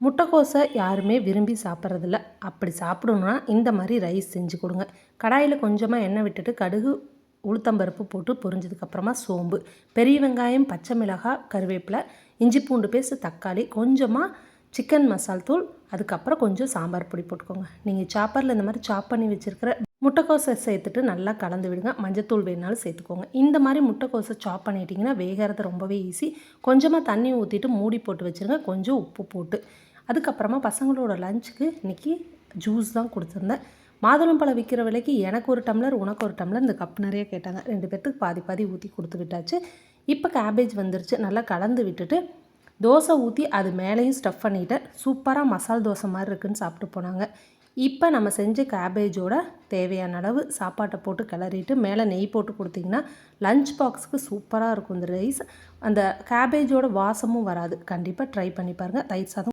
முட்டைக்கோஸை யாருமே விரும்பி சாப்பிட்றதில்ல. அப்படி சாப்பிடணுன்னா இந்த மாதிரி ரைஸ் செஞ்சு கொடுங்க. கடாயில் கொஞ்சமாக எண்ணெய் விட்டுட்டு கடுகு உளுத்தம்பருப்பு போட்டு பொரிஞ்சதுக்கப்புறமா சோம்பு, பெரிய வெங்காயம், பச்சை மிளகாய், கருவேப்பிலை, இஞ்சி பூண்டு பேஸ்ட், தக்காளி, கொஞ்சமாக சிக்கன் மசால் தூள், அதுக்கப்புறம் கொஞ்சம் சாம்பார் பொடி போட்டுக்கோங்க. நீங்கள் சாப்பரில் இந்த மாதிரி சாப் பண்ணி வச்சுருக்கிற முட்டைக்கோஸை சேர்த்துட்டு நல்லா கலந்து விடுங்க. மஞ்சத்தூள் வேணுனாலும் சேர்த்துக்கோங்க. இந்த மாதிரி முட்டைக்கோஸை சாப் பண்ணிட்டிங்கன்னா வேகிறது ரொம்பவே ஈஸி. கொஞ்சமாக தண்ணி ஊற்றிட்டு மூடி போட்டு வச்சுருங்க, கொஞ்சம் உப்பு போட்டு. அதுக்கப்புறமா பசங்களோட லஞ்சுக்கு இன்றைக்கி ஜூஸ் தான் கொடுத்துருந்தேன். மாதுளம்பழம் விற்கிற விலைக்கு எனக்கு ஒரு டம்ளர், உனக்கு ஒரு டம்ளர், இந்த கப் நிறைய கேட்டாங்க. 2 பேர்த்துக்கு பாதி பாதி ஊற்றி கொடுத்து விட்டாச்சு. இப்போ கேபேஜ் வந்துருச்சு. நல்லா கலந்து விட்டுட்டு தோசை ஊற்றி அது மேலேயும் ஸ்டஃப் பண்ணிவிட்டேன். சூப்பராக மசால் தோசை மாதிரி இருக்குதுன்னு சாப்பிட்டு போனாங்க. இப்போ நம்ம செஞ்ச கேபேஜோட தேவையான அளவு சாப்பாட்டை போட்டு கிளறிட்டு மேலே நெய் போட்டு கொடுத்திங்கன்னா லஞ்ச் பாக்ஸுக்கு சூப்பராக இருக்கும் இந்த ரைஸ். அந்த கேபேஜோட வாசமும் வராது. கண்டிப்பாக ட்ரை பண்ணி பாருங்கள். தயிர் சாதம்